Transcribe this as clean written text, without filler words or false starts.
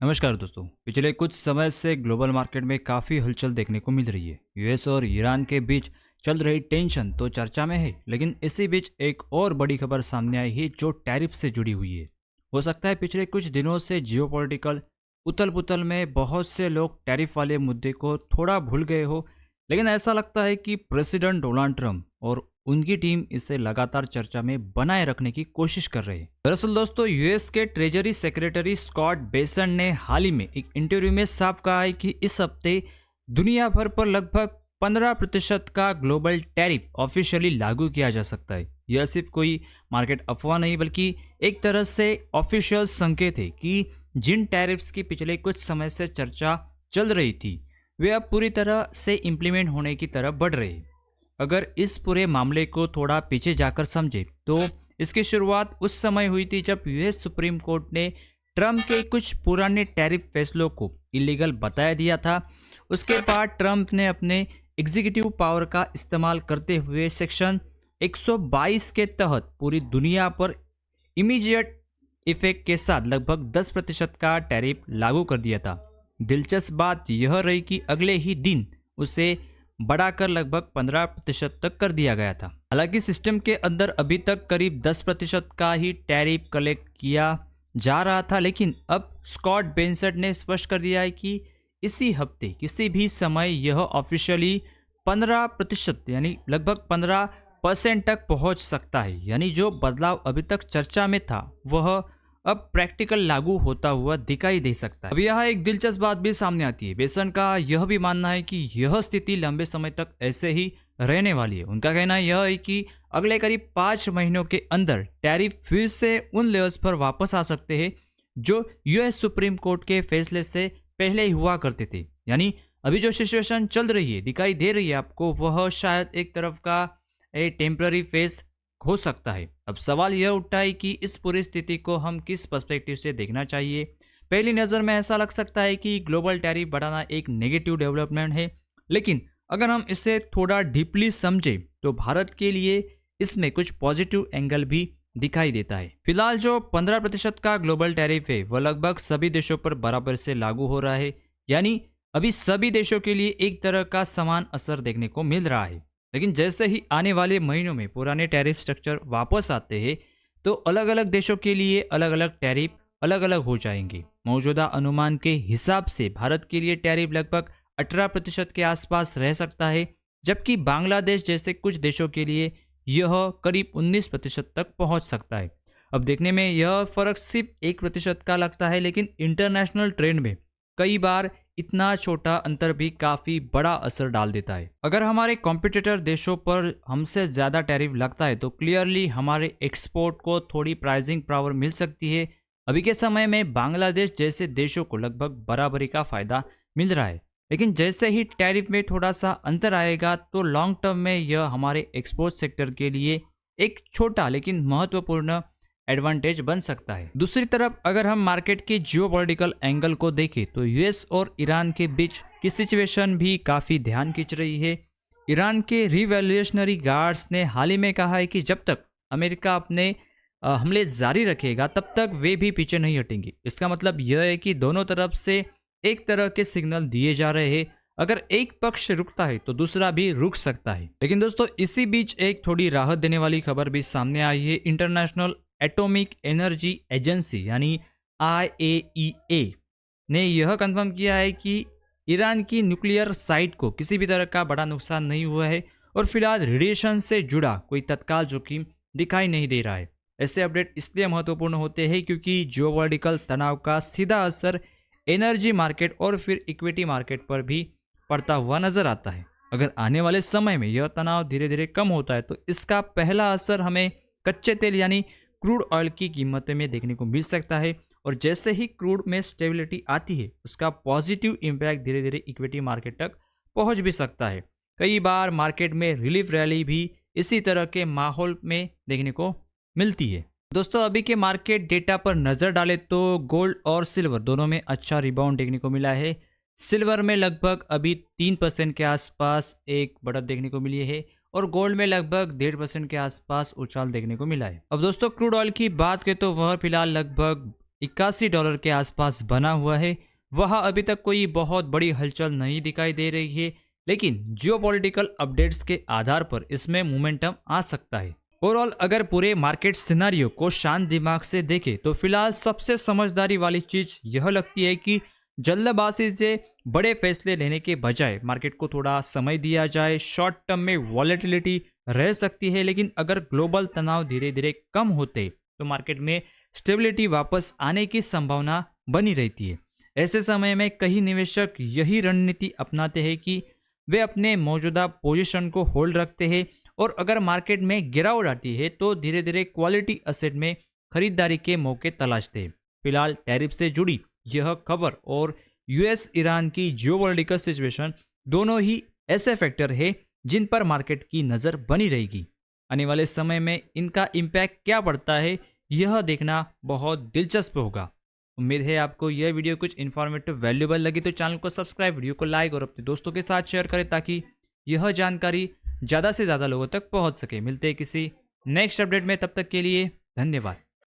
नमस्कार दोस्तों। पिछले कुछ समय से ग्लोबल मार्केट में काफ़ी हलचल देखने को मिल रही है। यूएस और ईरान के बीच चल रही टेंशन तो चर्चा में है, लेकिन इसी बीच एक और बड़ी खबर सामने आई है जो टैरिफ से जुड़ी हुई है। हो सकता है पिछले कुछ दिनों से जियोपॉलिटिकल उथल पुथल में बहुत से लोग टैरिफ वाले मुद्दे को थोड़ा भूल गए हो, लेकिन ऐसा लगता है कि प्रेसिडेंट डोनाल्ड ट्रंप और उनकी टीम इसे लगातार चर्चा में बनाए रखने की कोशिश कर रहे हैं। दरअसल दोस्तों, यूएस के ट्रेजरी सेक्रेटरी स्कॉट बेसन ने हाल ही में एक इंटरव्यू में साफ कहा है कि इस हफ्ते दुनिया भर पर लगभग 15% का ग्लोबल टैरिफ ऑफिशियली लागू किया जा सकता है। यह सिर्फ कोई मार्केट अफवाह नहीं, बल्कि एक तरह से ऑफिशियल संकेत है कि जिन टैरिफ्स की पिछले कुछ समय से चर्चा चल रही थी वे अब पूरी तरह से इम्प्लीमेंट होने की तरफ बढ़ रहे हैं। अगर इस पूरे मामले को थोड़ा पीछे जाकर समझे तो इसकी शुरुआत उस समय हुई थी जब यूएस सुप्रीम कोर्ट ने ट्रंप के कुछ पुराने टैरिफ फैसलों को इलीगल बताया दिया था। उसके बाद ट्रंप ने अपने एग्जीक्यूटिव पावर का इस्तेमाल करते हुए सेक्शन 122 के तहत पूरी दुनिया पर इमीडिएट इफेक्ट के साथ लगभग 10% का टैरिफ लागू कर दिया था। दिलचस्प बात यह रही कि अगले ही दिन उसे बढ़ाकर लगभग 15% तक कर दिया गया था। हालांकि सिस्टम के अंदर अभी तक करीब 10% का ही टैरिफ कलेक्ट किया जा रहा था, लेकिन अब स्कॉट बेंसेट ने स्पष्ट कर दिया है कि इसी हफ्ते किसी भी समय यह ऑफिशियली 15% यानी लगभग 15% तक पहुंच सकता है। यानी जो बदलाव अभी तक चर्चा में था वह अब प्रैक्टिकल लागू होता हुआ दिखाई दे सकता है। अब यहाँ एक दिलचस्प बात भी सामने आती है। बेसन का यह भी मानना है कि यह स्थिति लंबे समय तक ऐसे ही रहने वाली है। उनका कहना यह है कि अगले करीब 5 महीनों के अंदर टैरिफ फिर से उन लेवल्स पर वापस आ सकते हैं जो यूएस सुप्रीम कोर्ट के फैसले से पहले ही हुआ करते थे। यानी अभी जो सिचुएशन चल रही है, दिखाई दे रही है आपको, वह शायद एक तरफ का टेम्पररी फेस हो सकता है। अब सवाल यह उठता है कि इस पूरी स्थिति को हम किस पर्सपेक्टिव से देखना चाहिए। पहली नज़र में ऐसा लग सकता है कि ग्लोबल टैरिफ बढ़ाना एक नेगेटिव डेवलपमेंट है, लेकिन अगर हम इसे थोड़ा डीपली समझें तो भारत के लिए इसमें कुछ पॉजिटिव एंगल भी दिखाई देता है। फिलहाल जो 15% का ग्लोबल टैरिफ है वह लगभग सभी देशों पर बराबर से लागू हो रहा है। यानी अभी सभी देशों के लिए एक तरह का समान असर देखने को मिल रहा है। लेकिन जैसे ही आने वाले महीनों में पुराने टैरिफ स्ट्रक्चर वापस आते हैं तो अलग अलग देशों के लिए अलग अलग टैरिफ अलग अलग हो जाएंगे। मौजूदा अनुमान के हिसाब से भारत के लिए टैरिफ लगभग 18% के आसपास रह सकता है, जबकि बांग्लादेश जैसे कुछ देशों के लिए यह करीब 19% तक पहुंच सकता है। अब देखने में यह फर्क सिर्फ 1% का लगता है, लेकिन इंटरनेशनल ट्रेंड में कई बार इतना छोटा अंतर भी काफ़ी बड़ा असर डाल देता है। अगर हमारे कॉम्पिटिटर देशों पर हमसे ज़्यादा टैरिफ लगता है तो क्लियरली हमारे एक्सपोर्ट को थोड़ी प्राइसिंग पावर मिल सकती है। अभी के समय में बांग्लादेश जैसे देशों को लगभग बराबरी का फ़ायदा मिल रहा है, लेकिन जैसे ही टैरिफ में थोड़ा सा अंतर आएगा तो लॉन्ग टर्म में यह हमारे एक्सपोर्ट सेक्टर के लिए एक छोटा लेकिन महत्वपूर्ण एडवांटेज बन सकता है। दूसरी तरफ अगर हम मार्केट के जियोपॉलिटिकल एंगल को देखें तो यूएस और ईरान के बीच की सिचुएशन भी काफ़ी ध्यान खींच रही है। ईरान के रिवॉल्यूशनरी गार्ड्स ने हाल ही में कहा है कि जब तक अमेरिका अपने हमले जारी रखेगा तब तक वे भी पीछे नहीं हटेंगे। इसका मतलब यह है कि दोनों तरफ से एक तरह के सिग्नल दिए जा रहे हैं। अगर एक पक्ष रुकता है तो दूसरा भी रुक सकता है। लेकिन दोस्तों, इसी बीच एक थोड़ी राहत देने वाली खबर भी सामने आई है। इंटरनेशनल एटॉमिक एनर्जी एजेंसी यानी IAEA ने यह कंफर्म किया है कि ईरान की न्यूक्लियर साइट को किसी भी तरह का बड़ा नुकसान नहीं हुआ है और फिलहाल रेडिएशन से जुड़ा कोई तत्काल जोखिम दिखाई नहीं दे रहा है। ऐसे अपडेट इसलिए महत्वपूर्ण होते हैं क्योंकि जियोपॉलिटिकल तनाव का सीधा असर एनर्जी मार्केट और फिर इक्विटी मार्केट पर भी पड़ता हुआ नजर आता है। अगर आने वाले समय में यह तनाव धीरे धीरे कम होता है तो इसका पहला असर हमें कच्चे तेल यानी क्रूड ऑयल की कीमत में देखने को मिल सकता है, और जैसे ही क्रूड में स्टेबिलिटी आती है उसका पॉजिटिव इम्पैक्ट धीरे धीरे इक्विटी मार्केट तक पहुंच भी सकता है। कई बार मार्केट में रिलीफ रैली भी इसी तरह के माहौल में देखने को मिलती है। दोस्तों, अभी के मार्केट डेटा पर नज़र डालें तो गोल्ड और सिल्वर दोनों में अच्छा रिबाउंड देखने को मिला है। सिल्वर में लगभग अभी 3% के आसपास एक बढ़त देखने को मिली है और गोल्ड में लगभग 1.5% के आसपास उछाल देखने को मिला है। अब दोस्तों, क्रूड ऑयल की बात करें तो वह फिलहाल लगभग $81 के आसपास बना हुआ है। वहाँ अभी तक कोई बहुत बड़ी हलचल नहीं दिखाई दे रही है, लेकिन जियोपॉलिटिकल अपडेट्स के आधार पर इसमें मोमेंटम आ सकता है। ओवरऑल अगर पूरे मार्केट सिनारियो को शांत दिमाग से देखें तो फिलहाल सबसे समझदारी वाली चीज यह लगती है कि जल्दबाजी से बड़े फैसले लेने के बजाय मार्केट को थोड़ा समय दिया जाए। शॉर्ट टर्म में वॉलेटिलिटी रह सकती है, लेकिन अगर ग्लोबल तनाव धीरे धीरे कम होते तो मार्केट में स्टेबिलिटी वापस आने की संभावना बनी रहती है। ऐसे समय में कई निवेशक यही रणनीति अपनाते हैं कि वे अपने मौजूदा पोजीशन को होल्ड रखते हैं और अगर मार्केट में गिरावट आती है तो धीरे धीरे क्वालिटी असेट में खरीदारी के मौके तलाशते हैं। फिलहाल टैरिफ से जुड़ी यह खबर और यूएस ईरान की जियोपॉलिटिकल सिचुएशन दोनों ही ऐसे फैक्टर है जिन पर मार्केट की नज़र बनी रहेगी। आने वाले समय में इनका इम्पैक्ट क्या पड़ता है यह देखना बहुत दिलचस्प होगा। उम्मीद है आपको यह वीडियो कुछ इन्फॉर्मेटिव वैल्यूबल लगी तो चैनल को सब्सक्राइब, वीडियो को लाइक और अपने दोस्तों के साथ शेयर करें ताकि यह जानकारी ज़्यादा से ज़्यादा लोगों तक पहुंच सके। मिलते हैं किसी नेक्स्ट अपडेट में, तब तक के लिए धन्यवाद।